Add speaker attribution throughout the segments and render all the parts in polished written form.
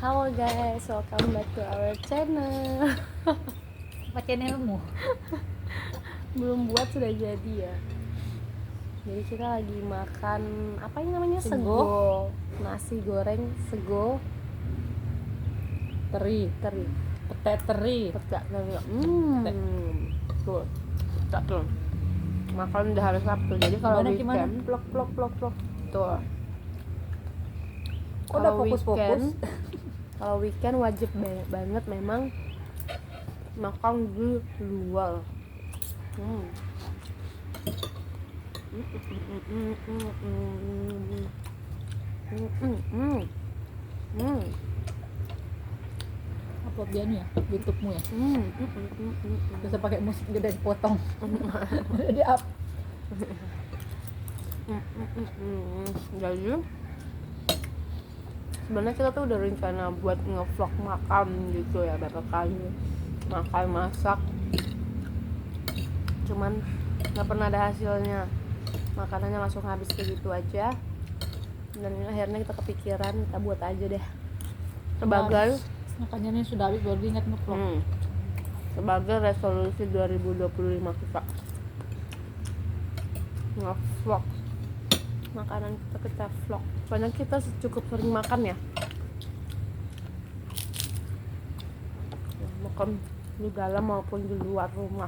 Speaker 1: Halo guys, welcome back to our channel.
Speaker 2: Apa channelmu?
Speaker 1: Belum buat sudah jadi ya. Jadi kita lagi makan apa ini namanya? Sego. Nasi goreng sego
Speaker 2: Teri, pete teri.
Speaker 1: Petak teri. Tuh. Petak tuh. Makan udah hari Sabtu. Jadi kalau
Speaker 2: Gimana?
Speaker 1: weekend
Speaker 2: Plok.
Speaker 1: tuh.
Speaker 2: Kok udah fokus-fokus?
Speaker 1: Kalau weekend wajib banget memang makan di luar.
Speaker 2: Upload dia nih ya, YouTube-mu ya. Bisa pakai musik gede dipotong. Di up.
Speaker 1: Jadi sebenarnya kita tuh udah rencana buat nge-vlog makan gitu ya, berapa kali makan masak, cuman nggak pernah ada hasilnya, makanannya langsung habis begitu aja. Dan akhirnya kita kepikiran kita buat aja deh sebagai
Speaker 2: Makanya nih sudah habis baru diingat nge-vlog.
Speaker 1: sebagai resolusi 2025 kita nge-vlog makanan kita vlog. Soalnya kita cukup sering makan ya, makan di dalam maupun di luar rumah.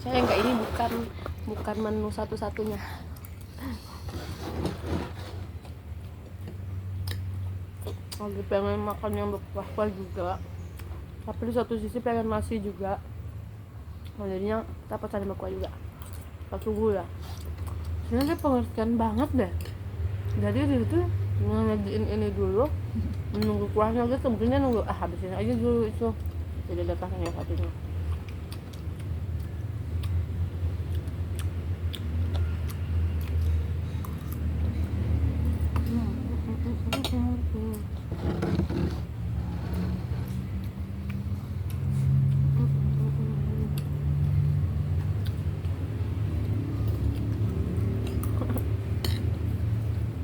Speaker 1: Saya enggak, ini bukan menu satu-satunya. Lagi pengen makan yang berkuah juga, tapi di satu sisi pengen nasi juga. Nah, jadinya kita pesan berkuah juga. Kita tunggu ya. Sebenarnya pengertian banget deh. Jadi dia itu nyajiin ini dulu, menunggu kuahnya gitu, mungkinnya nunggu habisin aja dulu itu. Jadi datang yang satunya.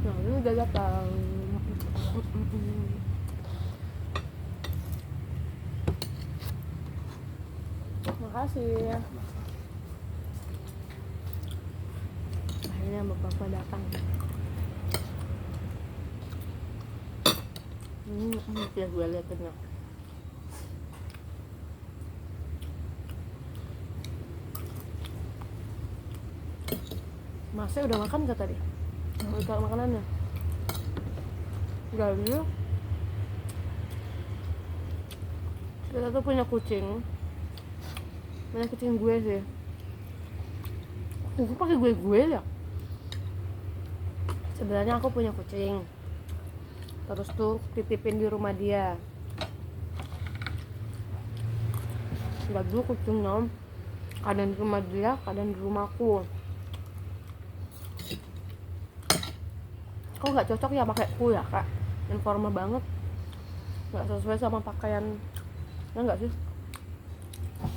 Speaker 1: Nah, ini udah datang. Makasih. Akhirnya bapak datang. Ya gue liatin ya. Masnya udah makan gak tadi? Udah makanannya? Jadi kita tuh punya kucing gue sih. Gue pakai gue ya. Sebenarnya aku punya kucing, terus tuh titipin di rumah dia. Enggak, dulu kucingnya kadang di rumah dia, kadang di rumahku. Kok nggak cocok ya pakai ku ya kak? Informal banget, nggak sesuai sama pakaian, ya nggak sih?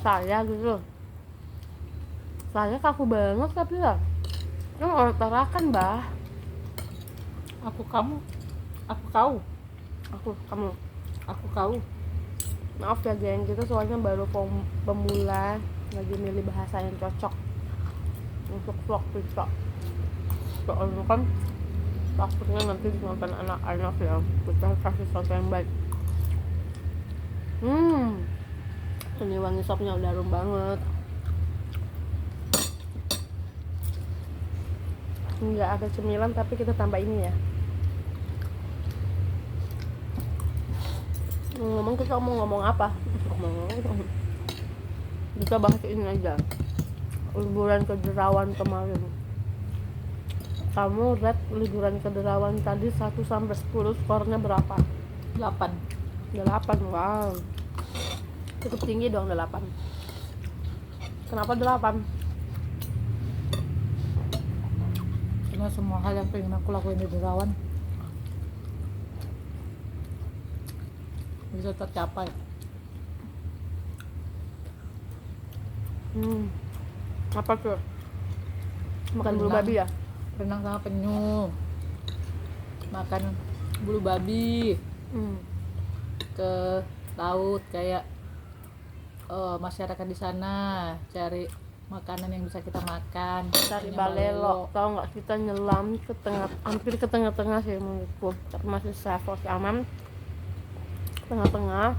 Speaker 1: Saya gitu, saya kaku banget tapi ya kan orang tarakan bah.
Speaker 2: Aku kamu, aku kau,
Speaker 1: Aku kamu,
Speaker 2: aku kau.
Speaker 1: maaf ya geng, kita soalnya baru pemula, lagi milih bahasa yang cocok untuk vlog kita. Soalnya kan takutnya nanti nonton anak-anak ya, kita kasih contoh yang baik. Ini wangi sopnya udah harum banget. Nggak ada cemilan tapi kita tambah ini ya. Kita mau ngomong apa? Kita bahas ini aja, liburan ke Derawan kemarin. Kamu rate liburan ke Derawan tadi 1 sampai 10, skornya berapa?
Speaker 2: 8.
Speaker 1: 8. Wow, cukup tinggi dong 8. Kenapa 8?
Speaker 2: Karena semua hal yang pengen aku lakuin di Derawan bisa tercapai.
Speaker 1: Apa tuh? Makan bulu
Speaker 2: Renang.
Speaker 1: babi ya?
Speaker 2: Renang sama penyu, makan bulu babi, ke laut kayak masyarakat di sana cari makanan yang bisa kita makan,
Speaker 1: Cari
Speaker 2: misalnya
Speaker 1: balelo. Tahu nggak, kita nyelam ke tengah, hampir ke tengah-tengah sih menurutku, tapi masih safe, masih aman. Tengah-tengah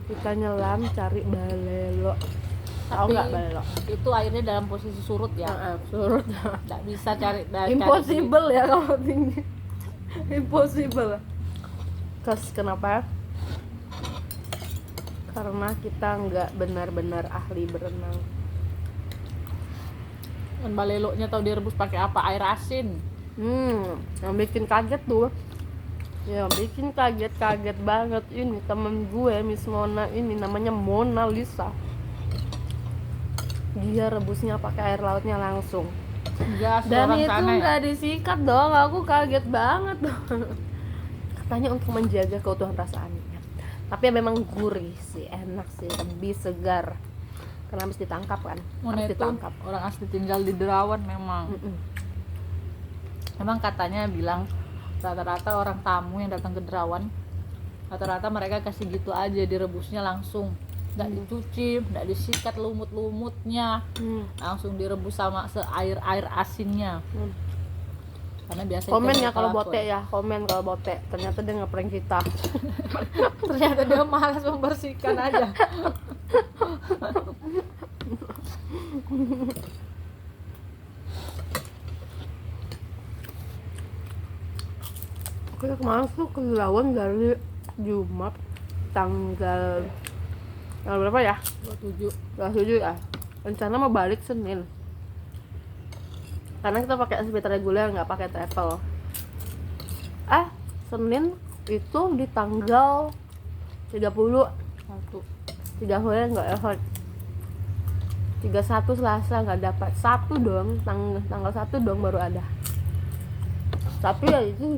Speaker 1: kita nyelam cari balelo. Tahu
Speaker 2: Tapi
Speaker 1: nggak balelo?
Speaker 2: itu airnya dalam posisi surut ya,
Speaker 1: Surut.
Speaker 2: nggak bisa cari
Speaker 1: Impossible ya kalau tinggi. Impossible. Kenapa? Karena kita nggak benar-benar ahli berenang.
Speaker 2: Dan balelonya tahu direbus pakai apa? Air asin.
Speaker 1: Yang bikin kaget tuh, yang bikin kaget banget ini temen gue, Miss Mona ini, namanya Mona Lisa. Dia rebusnya pakai air lautnya langsung.
Speaker 2: Gas
Speaker 1: Dan
Speaker 2: orang
Speaker 1: itu
Speaker 2: sana ya.
Speaker 1: nggak disikat dong, aku kaget banget dong. Katanya untuk menjaga keutuhan rasa anginnya. Tapi ya memang gurih sih, enak sih, lebih segar. Karena habis ditangkap kan,
Speaker 2: Mona
Speaker 1: habis
Speaker 2: itu
Speaker 1: ditangkap.
Speaker 2: orang asli tinggal di Derawan memang. Memang katanya bilang rata-rata orang tamu yang datang ke Derawan, rata-rata mereka kasih gitu aja, direbusnya langsung, nggak dicuci, nggak disikat lumut-lumutnya, langsung direbus sama air asinnya. Karena biasanya
Speaker 1: Komen
Speaker 2: kita
Speaker 1: ya kalau
Speaker 2: kelakuan.
Speaker 1: bote ya, komen kalau bote. Ternyata dia ngeprank kita.
Speaker 2: Ternyata dia malas membersihkan aja.
Speaker 1: Oke, kemarin tuh ke Lawan dari Jumat tanggal berapa ya? 27 ya. Rencana mau balik Senin. Karena kita pakai SPT reguler, nggak pakai travel. Senin itu di tanggal 30 nggak effort. 31 Selasa nggak dapat, 1 dong, tanggal 1 dong baru ada. Tapi ya itu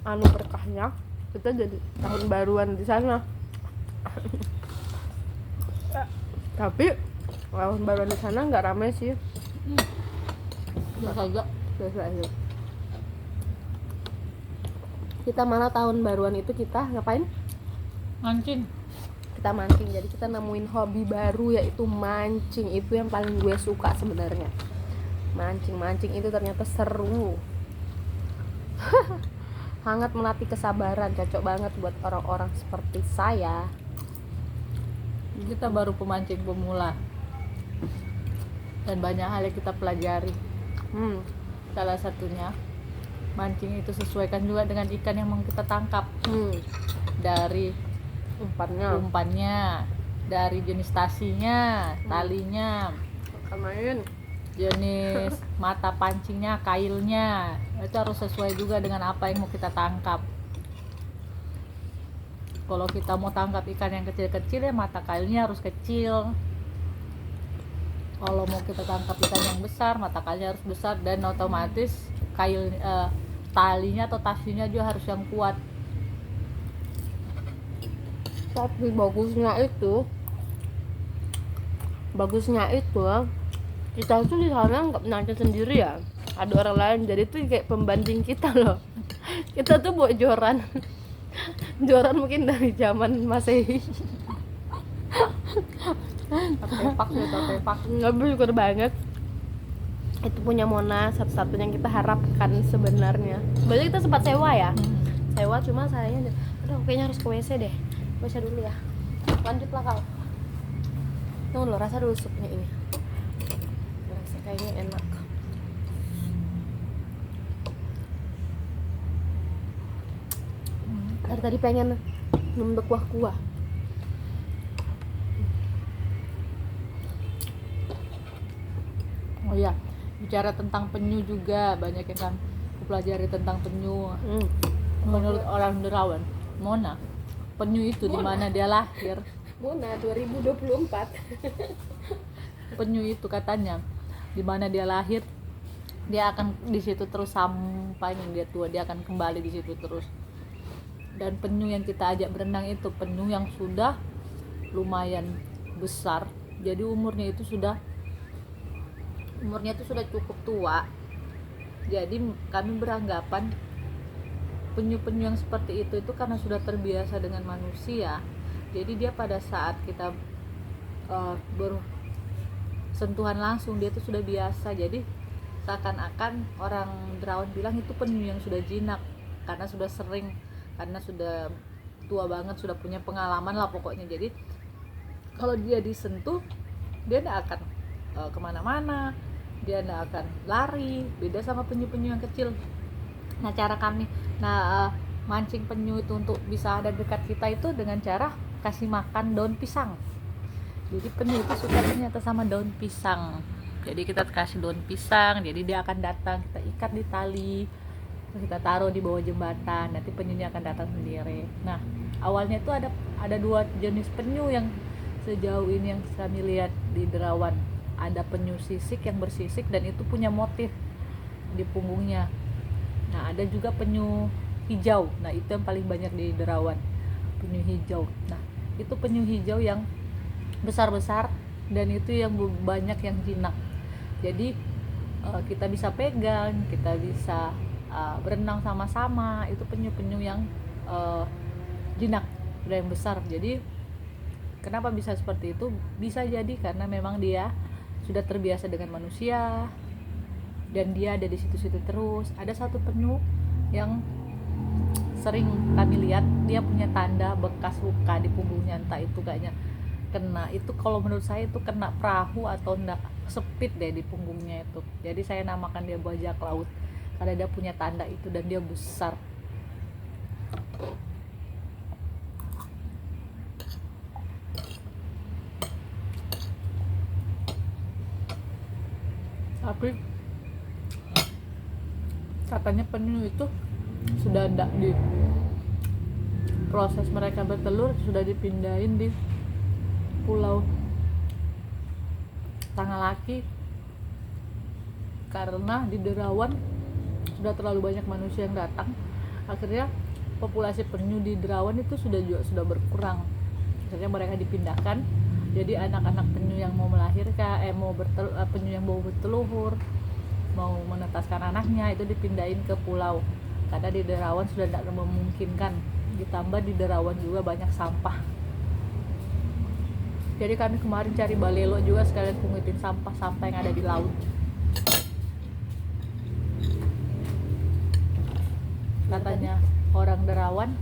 Speaker 1: anu berkahnya kita jadi tahun baruan di sana. Tapi tahun baruan di sana nggak ramai sih,
Speaker 2: Biasa aja.
Speaker 1: biasa aja. Kita malah tahun baruan itu kita ngapain?
Speaker 2: Mancing.
Speaker 1: Kita mancing. Jadi kita nemuin hobi baru, yaitu mancing. Itu yang paling gue suka sebenarnya. Mancing itu ternyata seru. Hangat melatih kesabaran, cocok banget buat orang-orang seperti saya.
Speaker 2: Kita baru pemancing pemula dan banyak hal yang kita pelajari. Salah satunya, mancing itu sesuaikan juga dengan ikan yang mau kita tangkap. Dari umpannya, dari jenis tasinya, talinya, jenis mata pancingnya, kailnya, itu harus sesuai juga dengan apa yang mau kita tangkap. Kalau kita mau tangkap ikan yang kecil-kecil, ya mata kailnya harus kecil. Kalau mau kita tangkap ikan yang besar, mata kailnya harus besar, dan otomatis talinya atau tasinya juga harus yang kuat.
Speaker 1: Tapi bagusnya itu kita tuh di sana nggak mancing sendiri ya, ada orang lain, jadi tuh kayak pembanding kita loh. Kita tuh buat joran mungkin dari zaman Masehi.
Speaker 2: Tepak.
Speaker 1: Nggak bersyukur banget. Itu punya Mona, satu-satunya yang kita harapkan sebenarnya. Sebenarnya kita sempat sewa ya, cuma sayangnya aduh kayaknya harus ke WC deh. Baca dulu ya, lanjutlah kau. Tunggu dulu, rasa dulu supnya ini, rasa kayaknya enak. Dari tadi pengen minum kuah.
Speaker 2: Oh iya, bicara tentang penyu juga banyak yang kan kupelajari tentang penyu. Menurut orang Derawan, Mona, penyu itu di mana dia lahir?
Speaker 1: Mona 2024.
Speaker 2: Penyu itu katanya di mana dia lahir, dia akan di situ terus sampai dia tua, dia akan kembali di situ terus. Dan penyu yang kita ajak berenang itu penyu yang sudah lumayan besar, jadi umurnya itu sudah cukup tua. Jadi kami beranggapan penyu-penyu yang seperti itu karena sudah terbiasa dengan manusia, jadi dia pada saat kita bersentuhan langsung dia tuh sudah biasa. Jadi seakan-akan orang Derawan bilang itu penyu yang sudah jinak karena sudah sering, karena sudah tua banget, sudah punya pengalaman lah pokoknya. Jadi kalau dia disentuh dia tidak akan kemana-mana, dia tidak akan lari, beda sama penyu-penyu yang kecil. Nah cara kami mancing penyu itu untuk bisa ada dekat kita itu dengan cara kasih makan daun pisang. Jadi penyu itu suka ternyata sama daun pisang, jadi kita kasih daun pisang, jadi dia akan datang, kita ikat di tali, kita taruh di bawah jembatan, nanti penyunya akan datang sendiri. Nah awalnya itu ada 2 jenis penyu yang sejauh ini yang kami lihat di Derawan. Ada penyu sisik yang bersisik dan itu punya motif di punggungnya. Nah ada juga penyu hijau, nah itu yang paling banyak di Derawan, penyu hijau. Nah itu penyu hijau yang besar-besar dan itu yang banyak yang jinak. Jadi kita bisa pegang, kita bisa berenang sama-sama. Itu penyu-penyu yang jinak, udah yang besar. Jadi kenapa bisa seperti itu? Bisa jadi karena memang dia sudah terbiasa dengan manusia dan dia ada di situ-situ terus. Ada satu penyu yang sering kami lihat, dia punya tanda bekas luka di punggungnya, entah itu kayaknya kena, itu kalau menurut saya itu kena perahu atau enggak, sepit deh di punggungnya itu. Jadi saya namakan dia bajak laut karena dia punya tanda itu dan dia besar. Tapi katanya penyu itu sudah enggak di proses mereka bertelur, sudah dipindahin di Pulau Tangalaki karena di Derawan sudah terlalu banyak manusia yang datang. Akhirnya populasi penyu di Derawan itu sudah berkurang. Akhirnya mereka dipindahkan. Jadi anak-anak penyu yang mau melahirkan, penyu yang mau bertelur, mau menetaskan anaknya itu dipindahin ke pulau. Karena di Derawan sudah tidak memungkinkan. Ditambah di Derawan juga banyak sampah. Jadi kami kemarin cari balelo juga sekalian pungutin sampah-sampah yang ada di laut. Katanya orang Derawan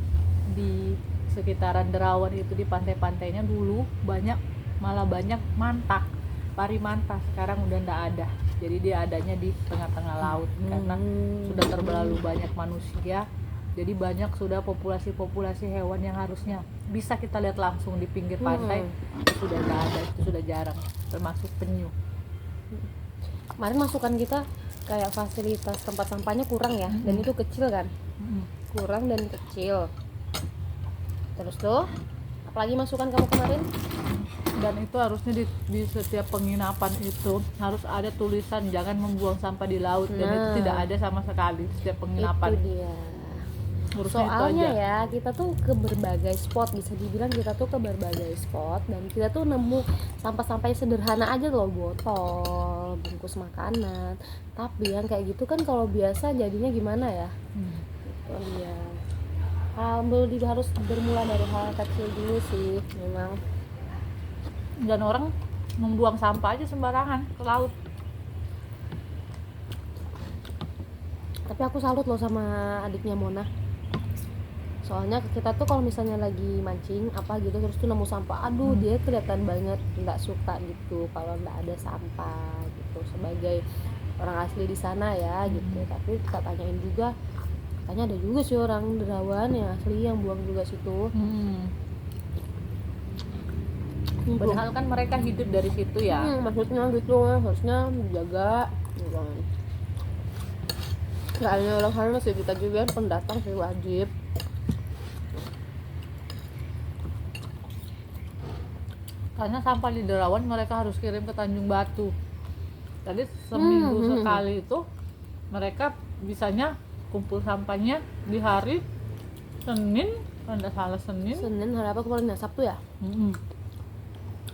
Speaker 2: di sekitaran Derawan itu di pantai-pantainya dulu malah banyak mantak, pari manta. Sekarang udah ndak ada. Jadi dia adanya di tengah-tengah laut karena sudah terlalu banyak manusia. Jadi banyak sudah populasi hewan yang harusnya bisa kita lihat langsung di pinggir pantai sudah nggak ada, itu sudah jarang, termasuk penyu.
Speaker 1: Kemarin masukan kita kayak fasilitas tempat sampahnya kurang ya, dan itu kecil kan, kurang dan kecil. Terus tuh apalagi masukan kamu kemarin?
Speaker 2: Dan itu harusnya di setiap penginapan itu harus ada tulisan jangan membuang sampah di laut, dan itu tidak ada sama sekali di setiap penginapan.
Speaker 1: Itu dia.
Speaker 2: Harusnya
Speaker 1: Soalnya
Speaker 2: itu aja.
Speaker 1: ya kita tuh ke berbagai spot, bisa dibilang kita tuh ke berbagai spot dan kita tuh nemu sampah-sampah sederhana aja loh, botol, bungkus makanan. Tapi yang kayak gitu kan kalau biasa jadinya gimana ya? Itu dia. Harus bermula dari hal kecil dulu sih memang.
Speaker 2: Dan orang membuang sampah aja sembarangan ke laut.
Speaker 1: Tapi aku salut loh sama adiknya Mona. Soalnya kita tuh kalau misalnya lagi mancing apa gitu terus tuh nemu sampah, aduh dia kelihatan banget nggak suka gitu kalau nggak ada sampah gitu, sebagai orang asli di sana ya gitu. Tapi kita tanyain juga, katanya ada juga sih orang Derawan yang asli yang buang juga situ.
Speaker 2: Padahal kan mereka hidup dari situ ya.
Speaker 1: Maksudnya gitu, harusnya dijaga gitu. Nggak hanya orang sana sih, kita juga pendatang sih wajib.
Speaker 2: Karena sampah di Derawan mereka harus kirim ke Tanjung Batu. Jadi seminggu sekali itu mereka bisanya kumpul sampahnya di hari Senin, kalau nggak salah Senin.
Speaker 1: Senin hari apa kemarin ya? Sabtu ya?
Speaker 2: Mm-mm.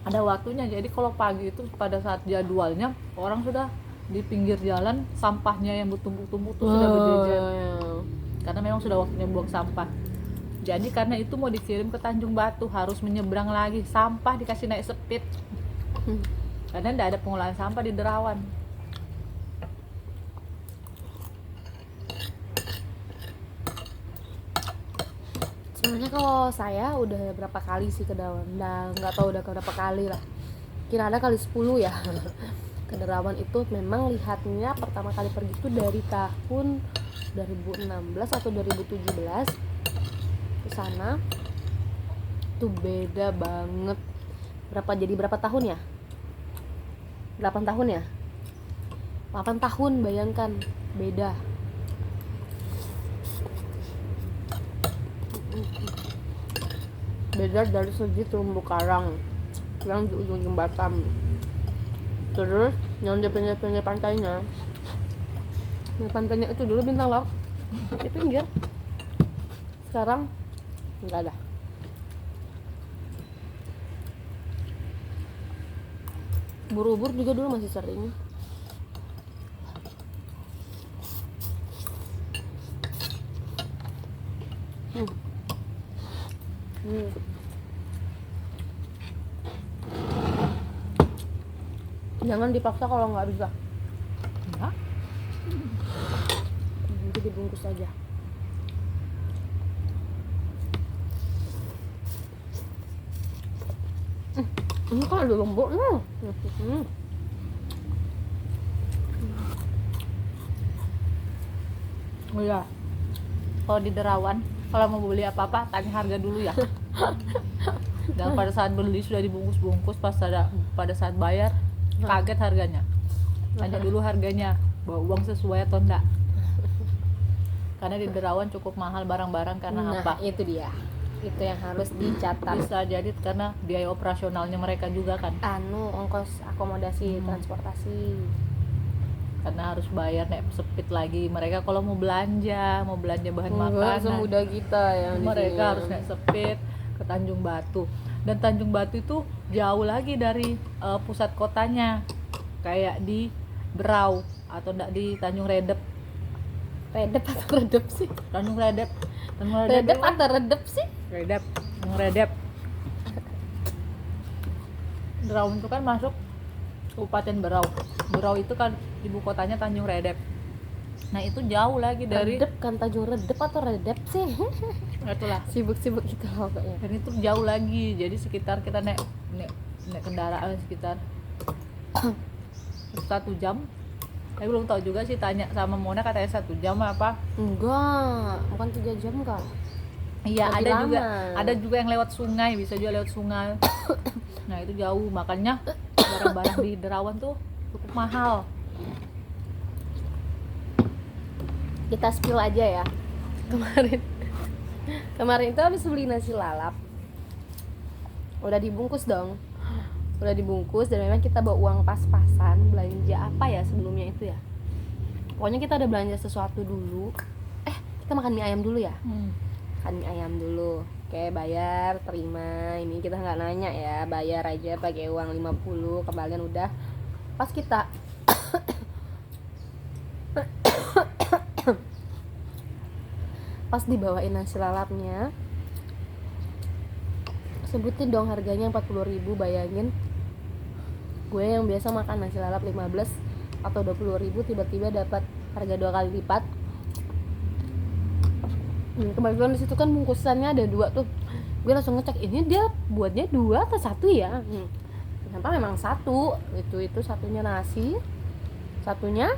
Speaker 2: Ada waktunya, jadi kalau pagi itu pada saat jadwalnya orang sudah di pinggir jalan, sampahnya yang bertumpuk-tumpuk tuh sudah berjejer karena memang sudah waktunya buang sampah. Jadi karena itu mau dikirim ke Tanjung Batu harus menyeberang lagi, sampah dikasih naik speed karena tidak ada pengolahan sampah di Derawan.
Speaker 1: Sebenarnya kalau saya udah berapa kali sih ke Derawan, nggak tahu udah berapa kali lah, kira ada kali 10 ya. Ke Derawan itu memang lihatnya pertama kali pergi itu dari tahun 2016 atau 2017 ke sana tuh beda banget. Berapa tahun ya? 8 tahun ya? 8 tahun, bayangkan beda. Beda dari segi terumbu karang yang di ujung jembatan, terus yang di pinggir-pinggir pantainya. Nah, pantainya itu dulu Bintang Laut di pinggir, sekarang nggak ada. Ubur-ubur juga dulu masih sering. Jangan dipaksa kalau nggak bisa.
Speaker 2: Ya.
Speaker 1: Nanti dibungkus aja. Ini kan ada lembut nih.
Speaker 2: Oh ya, kalau di Derawan kalau mau beli apa-apa tanya harga dulu ya. Dan pada saat beli sudah dibungkus-bungkus, pada saat bayar kaget harganya. Tanya dulu harganya, bawa uang sesuai atau enggak. Karena di Derawan cukup mahal barang-barang karena apa?
Speaker 1: Itu dia. Itu yang harus dicatat.
Speaker 2: Bisa jadi karena biaya operasionalnya mereka juga kan.
Speaker 1: Ongkos akomodasi, transportasi.
Speaker 2: Karena harus bayar naik sepit lagi. Mereka kalau mau belanja bahan makanan,
Speaker 1: semudah kita yang
Speaker 2: mereka harus naik sepit ke Tanjung Batu. Dan Tanjung Batu itu jauh lagi dari pusat kotanya, kayak di Berau atau enggak di Tanjung Redep.
Speaker 1: Redep atau redep sih?
Speaker 2: Tanjung Redep.
Speaker 1: Redep atau redep sih?
Speaker 2: Redep. Tanjung Redep. Berau itu kan masuk Kabupaten Berau. Berau itu kan ibu kotanya Tanjung Redep. Nah itu jauh lagi dari
Speaker 1: Redep kan, Tanjung Redep atau redep sih?
Speaker 2: itulah.
Speaker 1: Sibuk-sibuk gitu loh kayaknya.
Speaker 2: Dan itu jauh lagi, jadi sekitar kita naik kendaraan sekitar 1 jam. Saya belum tahu juga sih, tanya sama Mona katanya 1 jam apa?
Speaker 1: Enggak, bukan 3 jam kah?
Speaker 2: Iya,
Speaker 1: Lebih
Speaker 2: ada juga yang lewat sungai, bisa juga lewat sungai. Nah itu jauh, makanya barang-barang di Derawan tuh cukup mahal.
Speaker 1: Kita spill aja ya. Kemarin itu habis beli nasi lalap, udah dibungkus dong, udah dibungkus, dan memang kita bawa uang pas-pasan. Belanja apa ya sebelumnya itu ya, pokoknya kita udah belanja sesuatu dulu. Kita makan mie ayam dulu ya. Makan mie ayam dulu, oke, bayar, terima. Ini kita nggak nanya ya, bayar aja pakai uang 50, kembalian udah. Pas kita pas dibawain nasi lalapnya, sebutin dong harganya 40.000. Bayangin gue yang biasa makan nasi lalap 15 atau 20.000, tiba-tiba dapat harga 2 kali lipat. Kebetulan di situ kan bungkusannya ada 2 tuh. Gue langsung ngecek, ini dia buatnya 2 atau 1 ya? Ternyata memang 1. Itu satunya nasi, satunya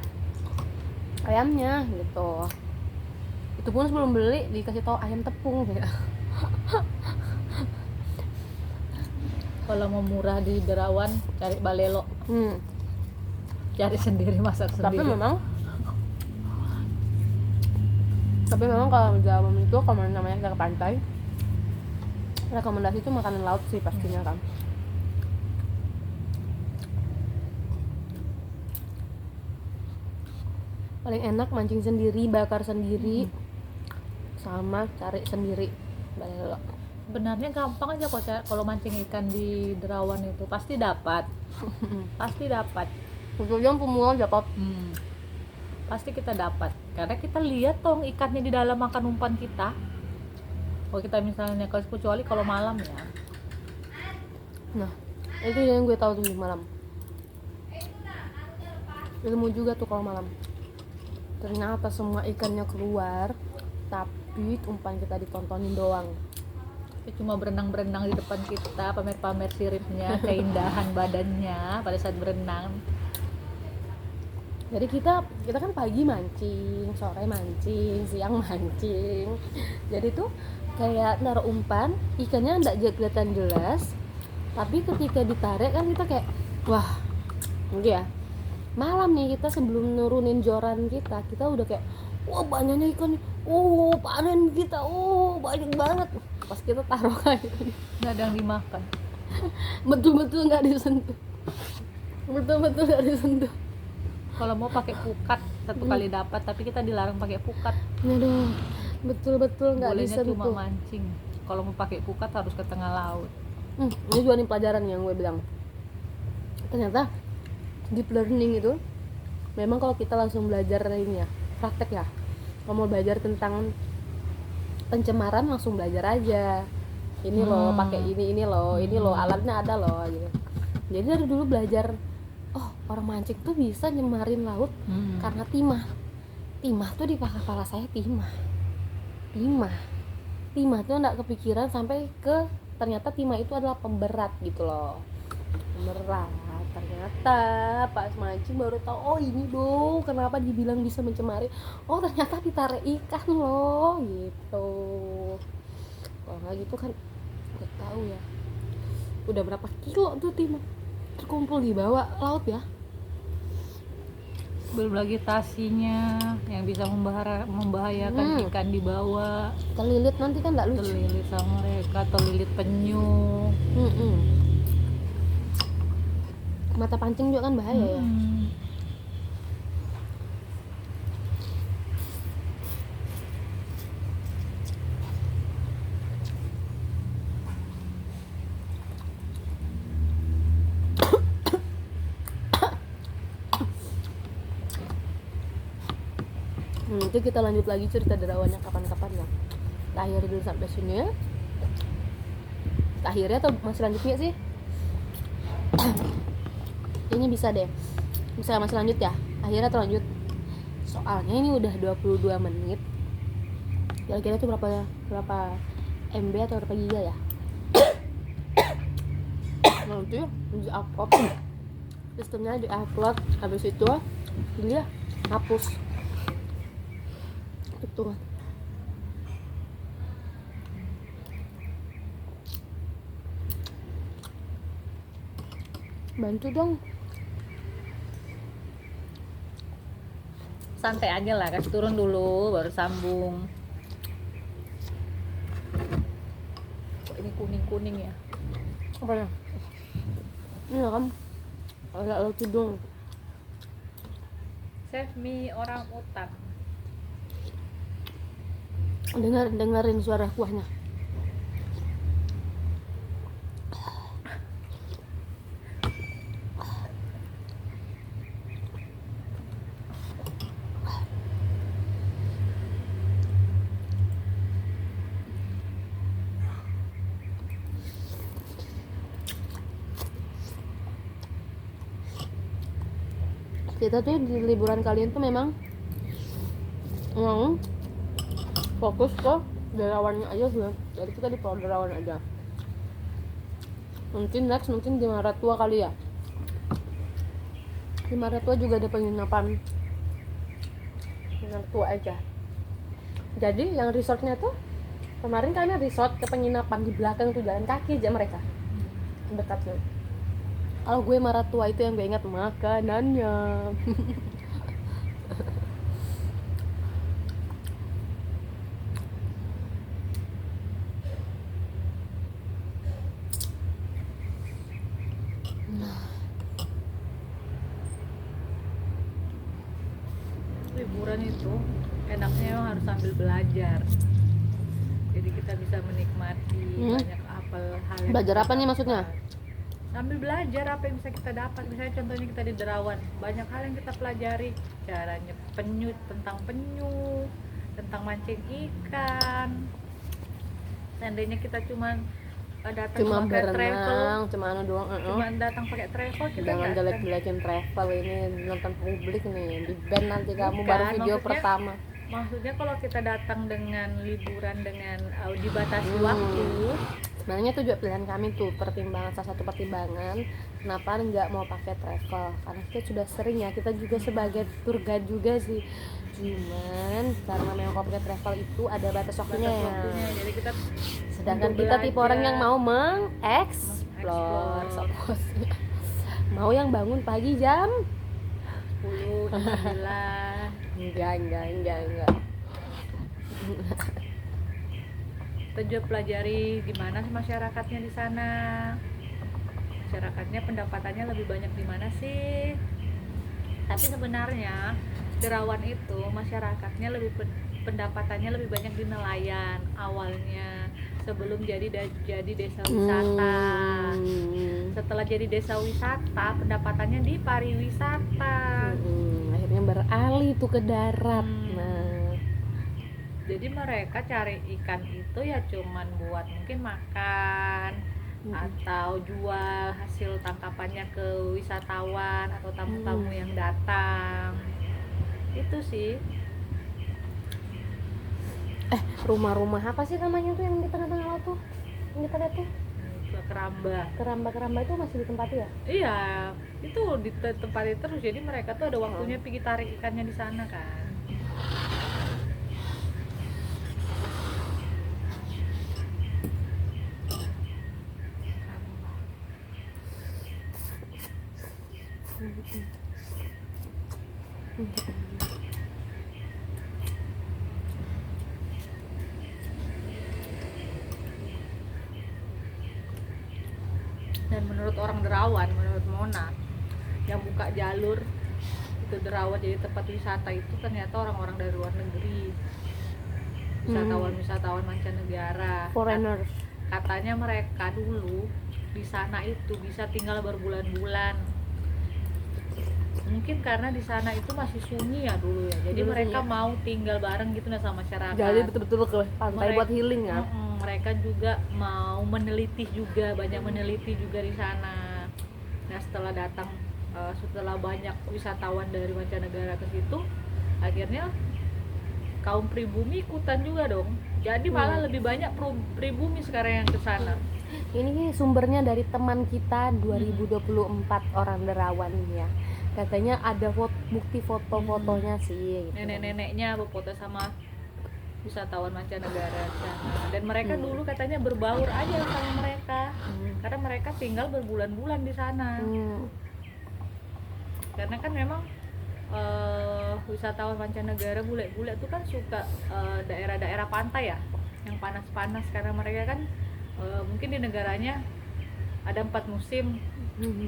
Speaker 1: ayamnya gitu. Itu pun sebelum beli dikasih tahu ayam tepung ya.
Speaker 2: Kalau mau murah di Derawan cari balelo, cari sendiri, masak sendiri.
Speaker 1: Tapi memang kalau di Derawan itu, kalau namanya kita ke pantai, rekomendasi itu makanan laut sih pastinya kan. Paling enak mancing sendiri, bakar sendiri. sama cari sendiri. Balelo.
Speaker 2: Sebenarnya gampang aja kok kalau mancing ikan di Derawan itu pasti dapat. Pasti dapat.
Speaker 1: Ujung pemula dapat.
Speaker 2: Pasti kita dapat karena kita lihat tong ikannya di dalam makan umpan kita. Kalau kita misalnya kecuali kalau malam ya.
Speaker 1: Nah, itu yang gue tahu tuh malam. Ilmu juga tuh kalau malam. Ternyata semua ikannya keluar, tapi umpan kita ditontonin doang.
Speaker 2: Kita cuma berenang-berenang di depan kita, pamer-pamer siripnya, keindahan badannya pada saat berenang.
Speaker 1: Jadi kita kan pagi mancing, sore mancing, siang mancing. Jadi tuh kayak naruh umpan, ikannya enggak kelihatan jelas. Tapi ketika ditarik kan kita kayak wah, gitu ya. Malam nih kita sebelum nurunin joran kita udah kayak wah banyaknya ikan nih. Oh, panen kita. Oh, banyak banget. Pas kita taruh kayak gitu.
Speaker 2: Nggak ada yang dimakan.
Speaker 1: Betul-betul enggak disentuh. Betul-betul enggak disentuh.
Speaker 2: Kalau mau pakai pukat satu kali dapat, tapi kita dilarang pakai pukat.
Speaker 1: Aduh, betul-betul nggak
Speaker 2: Bolehnya
Speaker 1: disentuh.
Speaker 2: cuma mancing. Kalau mau pakai pukat harus ke tengah laut.
Speaker 1: Ini juga nih pelajaran yang gue bilang. Ternyata deep learning itu memang kalau kita langsung belajar ini ya, praktek ya. Kalau mau belajar tentang pencemaran langsung belajar aja. Ini loh, pakai ini loh, alatnya ada loh gitu. Jadi dari dulu belajar, oh orang mancing tuh bisa nyemarin laut karena timah. Timah tuh di kepala saya timah tuh nggak kepikiran sampai ke ternyata timah itu adalah pemberat gitu loh. Pemberat. Ternyata pas mancing baru tahu, oh ini dong kenapa dibilang bisa mencemari. Oh ternyata ditarik ikan loh gitu. Kalau nggak gitu kan nggak tahu ya udah berapa kilo tuh timah terkumpul di bawah laut ya.
Speaker 2: Belum lagi tasinya yang bisa membahayakan ikan di bawah.
Speaker 1: Terlilit nanti kan nggak lucu.
Speaker 2: Terlilit sama mereka, terlilit penyu.
Speaker 1: Mata pancing juga kan bahaya ya. Nanti kita lanjut lagi cerita derawannya kapan-kapan ya. Kita akhiri dulu sampai sini ya. Kita akhiri atau masih lanjutnya sih? Ini bisa deh. Bisa masih lanjut ya? Akhirnya atau lanjut? Soalnya ini udah 22 menit. Kira-kira itu berapa MB atau berapa giga ya? Nanti di-upload. Sistemnya di-upload. Habis itu dia hapus. Itu kan. Bantu dong.
Speaker 2: Santai aja lah, kasih turun dulu baru sambung. Kok ini kuning ya?
Speaker 1: Apa ya? Ini kan agak lucu dong.
Speaker 2: Save me orang utan.
Speaker 1: Dengerin suara kuahnya. Kita tuh di liburan kalian tuh memang fokus ke derawannya aja sih. Jadi kita di Pulau Derawan aja. Mungkin di Maratua kali ya. Di Maratua juga ada penginapan. Maratua aja. Jadi yang resortnya tuh kemarin kami resort ke penginapan di belakang tuh jalan kaki aja mereka. Dekatnya. Kalau gue Maratua itu yang gue ingat makanannya.
Speaker 2: Liburan itu enaknya memang harus sambil belajar. Jadi kita bisa menikmati banyak hal yang
Speaker 1: Belajar
Speaker 2: kita
Speaker 1: apa nih maksudnya?
Speaker 2: dapat. Sambil belajar apa yang bisa kita dapat. Misalnya contohnya kita di Derawan, banyak hal yang kita pelajari, caranya tentang penyu, tentang mancing ikan. Seandainya kita datang
Speaker 1: Cuma
Speaker 2: pakai travel,
Speaker 1: berenang, cuma anu doang.
Speaker 2: cuma datang pakai travel, kita
Speaker 1: Jangan
Speaker 2: nggak akan-
Speaker 1: jelek-jelekin travel ini, nonton publik nih, di ban nanti kamu
Speaker 2: Bukan,
Speaker 1: baru video
Speaker 2: maksudnya-
Speaker 1: pertama.
Speaker 2: Maksudnya kalau kita datang dengan liburan dengan dibatasi waktu,
Speaker 1: Sebenarnya itu juga pilihan kami tuh, salah satu pertimbangan kenapa nggak mau pakai travel, karena kita sudah sering ya, kita juga sebagai tour guide juga sih, cuman karena memang kalau pakai travel itu ada batas waktunya
Speaker 2: batas
Speaker 1: ya.
Speaker 2: waktunya. Jadi kita
Speaker 1: Sedangkan
Speaker 2: untuk
Speaker 1: kita tipe
Speaker 2: belajar.
Speaker 1: orang yang mau mengeksplor, mau yang bangun pagi jam
Speaker 2: 10, 9.
Speaker 1: enggak.
Speaker 2: Kita juga pelajari di mana sih masyarakatnya di sana. Masyarakatnya pendapatannya lebih banyak di mana sih? Tapi sebenarnya Derawan itu masyarakatnya pendapatannya lebih banyak di nelayan awalnya, sebelum jadi desa wisata. Setelah jadi desa wisata, pendapatannya di pariwisata.
Speaker 1: Akhirnya beralih tuh ke darat. Nah,
Speaker 2: jadi mereka cari ikan itu ya cuman buat mungkin makan atau jual hasil tangkapannya ke wisatawan atau tamu-tamu yang datang. Itu sih.
Speaker 1: rumah-rumah apa sih namanya tuh yang di tengah-tengah laut tuh? Yang kita lihat tuh keramba itu masih ditempati ya?
Speaker 2: Iya, itu di tempat itu terus, jadi mereka tuh ada waktunya pergi tarik ikannya di sana kan. Dan menurut orang Derawan, menurut Mona yang buka jalur itu Derawan jadi tempat wisata itu ternyata orang-orang dari luar negeri, wisatawan mancanegara.
Speaker 1: Foreigners.
Speaker 2: Katanya mereka dulu di sana itu bisa tinggal berbulan-bulan, mungkin karena di sana itu masih sunyi ya dulu ya, jadi
Speaker 1: Dulu
Speaker 2: mereka
Speaker 1: sunyi.
Speaker 2: mau tinggal bareng gitu nah sama masyarakat.
Speaker 1: Jadi betul-betul ke pantai buat healing ya.
Speaker 2: Mereka juga mau meneliti juga, banyak meneliti juga di sana. Nah setelah setelah banyak wisatawan dari mancanegara ke situ, akhirnya kaum pribumi ikutan juga dong. Jadi malah lebih banyak pribumi sekarang yang ke sana.
Speaker 1: Ini sumbernya dari teman kita 2024 orang Derawan ya. Katanya ada bukti foto-fotonya sih. Gitu.
Speaker 2: Nenek-neneknya berfoto sama wisatawan mancanegara di sana. Dan mereka dulu katanya berbaur aja sama mereka. Karena mereka tinggal berbulan-bulan di sana. Karena kan memang wisatawan mancanegara bule-bule itu kan suka daerah-daerah pantai ya, yang panas-panas, karena mereka kan mungkin di negaranya ada 4 musim.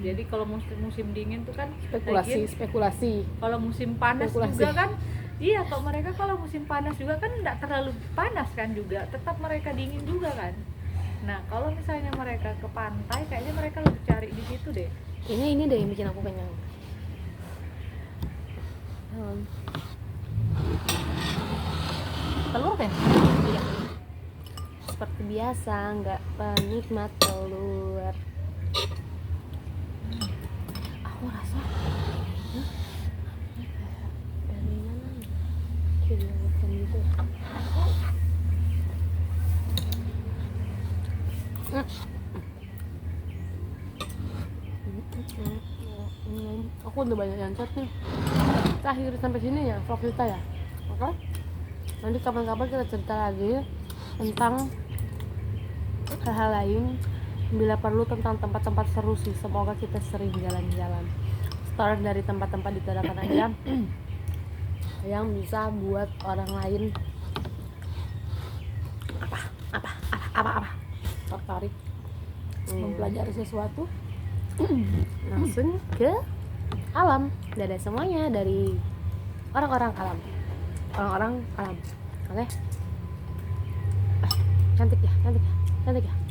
Speaker 2: Jadi kalau musim dingin tuh kan
Speaker 1: spekulasi.
Speaker 2: Kalau musim panas juga kan, iya, kalau mereka kalau musim panas juga kan tidak terlalu panas kan juga, tetap mereka dingin juga kan. Nah kalau misalnya mereka ke pantai, kayaknya mereka lebih cari di situ deh.
Speaker 1: Ini deh yang bikin aku kenyang.
Speaker 2: Telur kan?
Speaker 1: Iya. Seperti biasa, nggak penikmat telur. Aku rasa dari mana? Video gitu. Aku udah banyak yang chat nih. Kita akhiri sampai sini ya vlog kita ya. Oke? Nanti kapan-kapan kita cerita lagi tentang hal-hal lain, bila perlu tentang tempat-tempat seru sih. Semoga kita sering jalan-jalan. Start dari tempat-tempat di Tarakan aja yang bisa buat orang lain apa tertarik mempelajari sesuatu, langsung ke alam. Dadah semuanya dari orang-orang alam. Oke? Cantik ya, cantik ya, cantik ya.